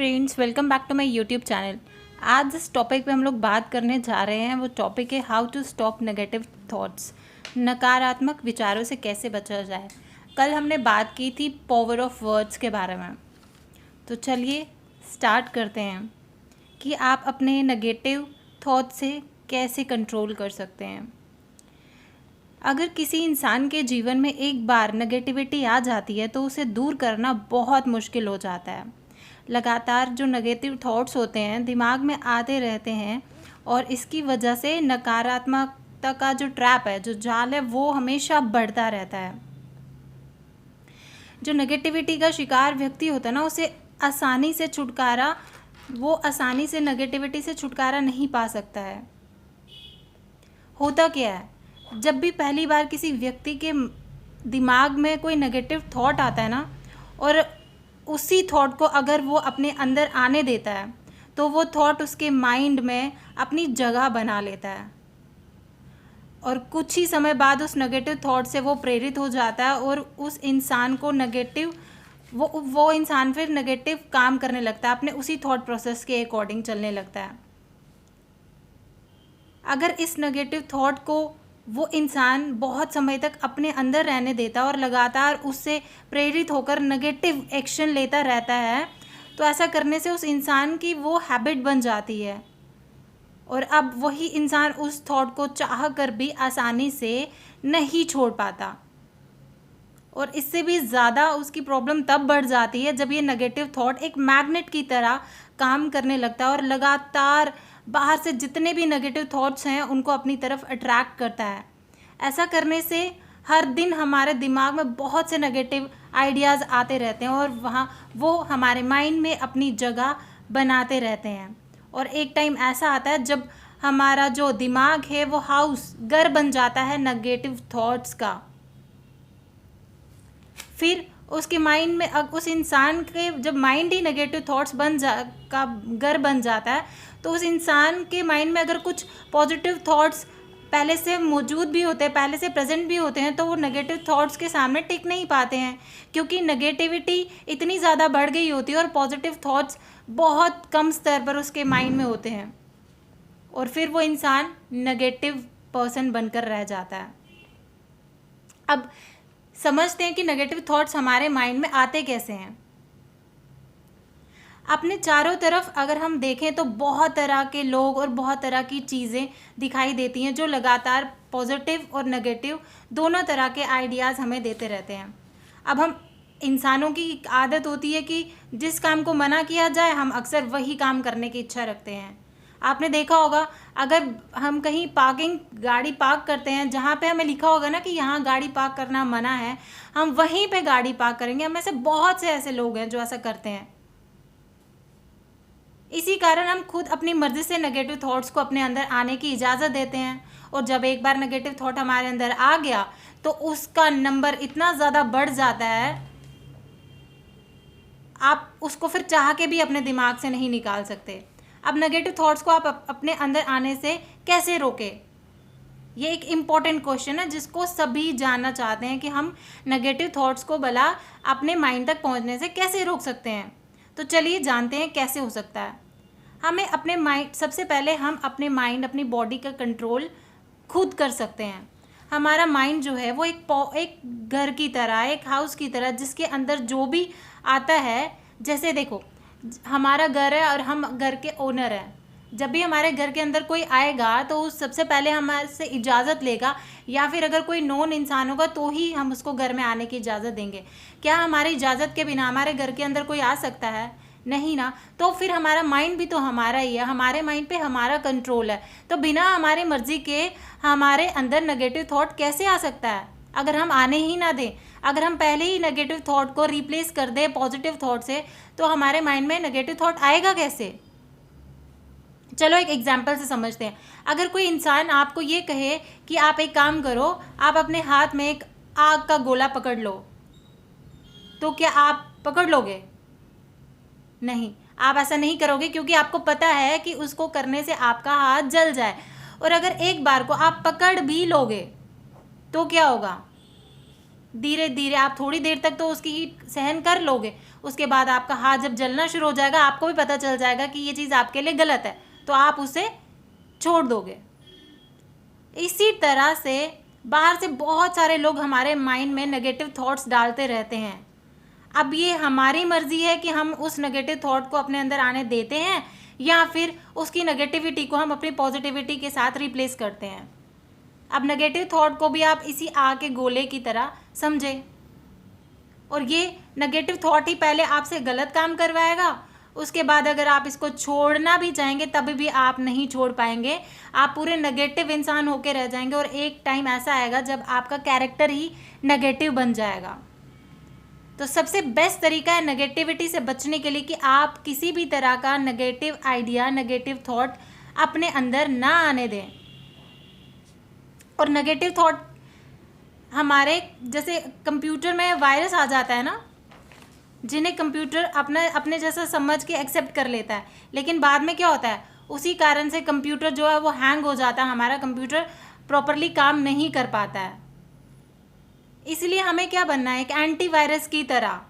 Friends, welcome back to my YouTube channel. आज जिस topic पे हम लोग बात करने जा रहे हैं वो टॉपिक है how to stop negative thoughts. नकारात्मक विचारों से कैसे बचा जाए। कल हमने बात की थी पावर ऑफ वर्ड्स के बारे में, तो चलिए स्टार्ट करते हैं कि आप अपने नेगेटिव थॉट से कैसे कंट्रोल कर सकते हैं। अगर किसी इंसान के जीवन में एक बार नेगेटिविटी आ जाती है तो उसे दूर करना बहुत मुश्किल हो जाता है। लगातार जो नेगेटिव थॉट्स होते हैं दिमाग में आते रहते हैं और इसकी वजह से नकारात्मकता का जो ट्रैप है, जो जाल है, वो हमेशा बढ़ता रहता है। जो नेगेटिविटी का शिकार व्यक्ति होता है ना, उसे आसानी से नेगेटिविटी से छुटकारा नहीं पा सकता है। होता क्या है, जब भी पहली बार किसी व्यक्ति के दिमाग में कोई नेगेटिव थॉट आता है ना, और उसी थॉट को अगर वो अपने अंदर आने देता है तो वो थॉट उसके माइंड में अपनी जगह बना लेता है और कुछ ही समय बाद उस नेगेटिव थॉट से वो प्रेरित हो जाता है और उस इंसान को वो इंसान फिर नेगेटिव काम करने लगता है, अपने उसी थॉट प्रोसेस के अकॉर्डिंग चलने लगता है। अगर इस नेगेटिव थॉट को वो इंसान बहुत समय तक अपने अंदर रहने देता है और लगातार उससे प्रेरित होकर नेगेटिव एक्शन लेता रहता है, तो ऐसा करने से उस इंसान की वो हैबिट बन जाती है और अब वही इंसान उस थॉट को चाह कर भी आसानी से नहीं छोड़ पाता। और इससे भी ज़्यादा उसकी प्रॉब्लम तब बढ़ जाती है जब ये नेगेटिव थॉट एक मैग्नेट की तरह काम करने लगता है और लगातार बाहर से जितने भी नेगेटिव थॉट्स हैं उनको अपनी तरफ अट्रैक्ट करता है। ऐसा करने से हर दिन हमारे दिमाग में बहुत से नेगेटिव आइडियाज़ आते रहते हैं और वो हमारे माइंड में अपनी जगह बनाते रहते हैं। और एक टाइम ऐसा आता है जब हमारा जो दिमाग है वो घर बन जाता है नेगेटिव थॉट्स का। फिर उसके माइंड में उस इंसान के जब माइंड ही नेगेटिव थॉट्स का घर बन जाता है, तो उस इंसान के माइंड में अगर कुछ पॉजिटिव थॉट्स पहले से मौजूद भी होते हैं, पहले से प्रेजेंट भी होते हैं, तो वो नेगेटिव थॉट्स के सामने टिक नहीं पाते हैं, क्योंकि नेगेटिविटी इतनी ज़्यादा बढ़ गई होती है और पॉजिटिव थॉट्स बहुत कम स्तर पर उसके माइंड में होते हैं और फिर वो इंसान नेगेटिव पर्सन बनकर रह जाता है। अब समझते हैं कि नेगेटिव थॉट्स हमारे माइंड में आते कैसे हैं। अपने चारों तरफ अगर हम देखें तो बहुत तरह के लोग और बहुत तरह की चीज़ें दिखाई देती हैं जो लगातार पॉजिटिव और नेगेटिव दोनों तरह के आइडियाज़ हमें देते रहते हैं। अब हम इंसानों की आदत होती है कि जिस काम को मना किया जाए हम अक्सर वही काम करने की इच्छा रखते हैं। आपने देखा होगा, अगर हम कहीं गाड़ी पार्क करते हैं जहाँ पे हमें लिखा होगा ना कि यहाँ गाड़ी पार्क करना मना है, हम वहीं पे गाड़ी पार्क करेंगे। हम में से बहुत से ऐसे लोग हैं जो ऐसा करते हैं। इसी कारण हम खुद अपनी मर्जी से नेगेटिव थॉट्स को अपने अंदर आने की इजाज़त देते हैं और जब एक बार नेगेटिव थॉट हमारे अंदर आ गया तो उसका नंबर इतना ज़्यादा बढ़ जाता है, आप उसको फिर चाह के भी अपने दिमाग से नहीं निकाल सकते। अब नेगेटिव थॉट्स को आप अपने अंदर आने से कैसे रोकें, ये एक इम्पॉर्टेंट क्वेश्चन है जिसको सभी जानना चाहते हैं कि हम नेगेटिव थॉट्स को भला अपने माइंड तक पहुंचने से कैसे रोक सकते हैं। तो चलिए जानते हैं कैसे हो सकता है। हमें अपने माइंड, सबसे पहले हम अपने माइंड, अपनी बॉडी का कंट्रोल खुद कर सकते हैं। हमारा माइंड जो है वो एक घर की तरह, एक हाउस की तरह, जिसके अंदर जो भी आता है, जैसे देखो हमारा घर है और हम घर के ओनर हैं। जब भी हमारे घर के अंदर कोई आएगा तो उस सबसे पहले हमारे से इजाज़त लेगा, या फिर अगर कोई नॉन इंसान होगा तो ही हम उसको घर में आने की इजाज़त देंगे। क्या हमारी इजाज़त के बिना हमारे घर के अंदर कोई आ सकता है? नहीं ना। तो फिर हमारा माइंड भी तो हमारा ही है, हमारे माइंड पे हमारा कंट्रोल है। तो बिना हमारी मर्जी के हमारे अंदर नेगेटिव थॉट कैसे आ सकता है अगर हम आने ही ना दें। अगर हम पहले ही नेगेटिव थॉट को रिप्लेस कर दें पॉजिटिव थॉट से, तो हमारे माइंड में नेगेटिव थॉट आएगा कैसे? चलो एक एग्जाम्पल से समझते हैं। अगर कोई इंसान आपको ये कहे कि आप एक काम करो, आप अपने हाथ में एक आग का गोला पकड़ लो, तो क्या आप पकड़ लोगे? नहीं, आप ऐसा नहीं करोगे, क्योंकि आपको पता है कि उसको करने से आपका हाथ जल जाए। और अगर एक बार को आप पकड़ भी लोगे तो क्या होगा? धीरे धीरे आप थोड़ी देर तक तो उसकी हीट सहन कर लोगे, उसके बाद आपका हाथ जब जलना शुरू हो जाएगा, आपको भी पता चल जाएगा कि ये चीज़ आपके लिए गलत है, तो आप उसे छोड़ दोगे। इसी तरह से बाहर से बहुत सारे लोग हमारे माइंड में नेगेटिव थॉट्स डालते रहते हैं। अब ये हमारी मर्जी है कि हम उस नेगेटिव थॉट को अपने अंदर आने देते हैं या फिर उसकी नेगेटिविटी को हम अपनी पॉजिटिविटी के साथ रिप्लेस करते हैं। अब नेगेटिव थॉट को भी आप इसी आग के गोले की तरह समझें, और ये नेगेटिव थॉट ही पहले आपसे गलत काम करवाएगा, उसके बाद अगर आप इसको छोड़ना भी चाहेंगे तभी भी आप नहीं छोड़ पाएंगे। आप पूरे नेगेटिव इंसान होके रह जाएंगे और एक टाइम ऐसा आएगा जब आपका कैरेक्टर ही नेगेटिव बन जाएगा। तो सबसे बेस्ट तरीका है नेगेटिविटी से बचने के लिए कि आप किसी भी तरह का नेगेटिव आइडिया, नेगेटिव थॉट अपने अंदर ना आने दें। और नेगेटिव थॉट हमारे, जैसे कंप्यूटर में वायरस आ जाता है ना, जिन्हें कंप्यूटर अपने जैसा समझ के एक्सेप्ट कर लेता है, लेकिन बाद में क्या होता है, उसी कारण से कंप्यूटर जो है वो हैंग हो जाता है, हमारा कंप्यूटर प्रॉपरली काम नहीं कर पाता है। इसलिए हमें क्या बनना है, एक एंटीवायरस की तरह।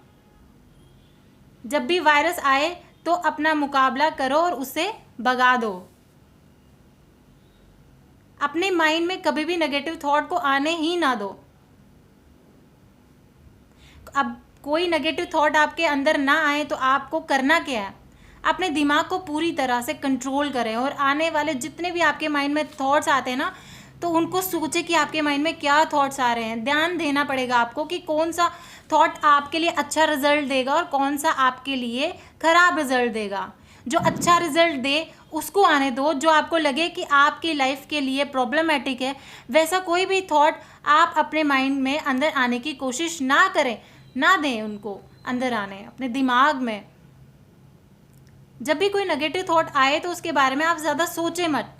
जब भी वायरस आए तो अपना मुकाबला करो और उसे भगा दो। अपने माइंड में कभी भी नेगेटिव थॉट को आने ही ना दो। अब कोई नेगेटिव थॉट आपके अंदर ना आए तो आपको करना क्या है, अपने दिमाग को पूरी तरह से कंट्रोल करें और आने वाले जितने भी आपके माइंड में थॉट्स आते हैं ना, तो उनको सोचें कि आपके माइंड में क्या थॉट्स आ रहे हैं। ध्यान देना पड़ेगा आपको कि कौन सा थॉट आपके लिए अच्छा रिजल्ट देगा और कौन सा आपके लिए खराब रिजल्ट देगा। जो अच्छा रिजल्ट दे उसको आने दो, जो आपको लगे कि आपकी लाइफ के लिए प्रॉब्लमेटिक है वैसा कोई भी थॉट आप अपने माइंड में अंदर आने की कोशिश ना करें, ना दें उनको अंदर आने अपने दिमाग में। जब भी कोई नेगेटिव थॉट आए तो उसके बारे में आप ज़्यादा सोचें मत,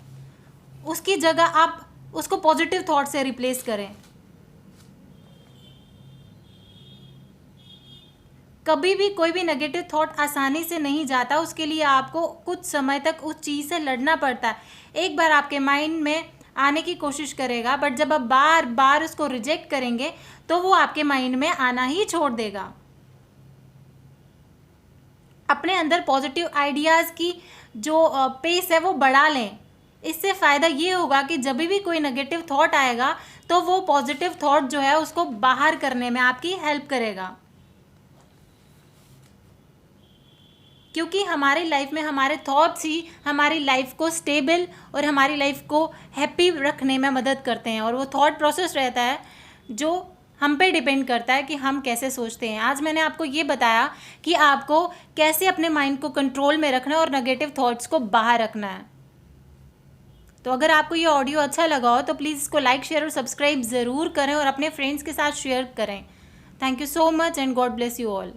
उसकी जगह आप उसको पॉजिटिव थॉट से रिप्लेस करें। कभी भी कोई भी नेगेटिव थॉट आसानी से नहीं जाता, उसके लिए आपको कुछ समय तक उस चीज़ से लड़ना पड़ता है। एक बार आपके माइंड में आने की कोशिश करेगा, बट जब आप बार बार उसको रिजेक्ट करेंगे तो वो आपके माइंड में आना ही छोड़ देगा। अपने अंदर पॉजिटिव आइडियाज़ की जो पेस है वो बढ़ा लें। इससे फ़ायदा ये होगा कि जब भी कोई नेगेटिव थॉट आएगा तो वो पॉजिटिव थॉट जो है उसको बाहर करने में आपकी हेल्प करेगा। क्योंकि हमारी लाइफ में हमारे थॉट्स ही हमारी लाइफ को स्टेबल और हमारी लाइफ को हैप्पी रखने में मदद करते हैं, और वो थॉट प्रोसेस रहता है जो हम पे डिपेंड करता है कि हम कैसे सोचते हैं। आज मैंने आपको ये बताया कि आपको कैसे अपने माइंड को कंट्रोल में रखना है और नेगेटिव थॉट्स को बाहर रखना है। तो अगर आपको ये ऑडियो अच्छा लगा हो तो प्लीज़ इसको लाइक, शेयर और सब्सक्राइब ज़रूर करें और अपने फ्रेंड्स के साथ शेयर करें। Thank you so much and God bless you all.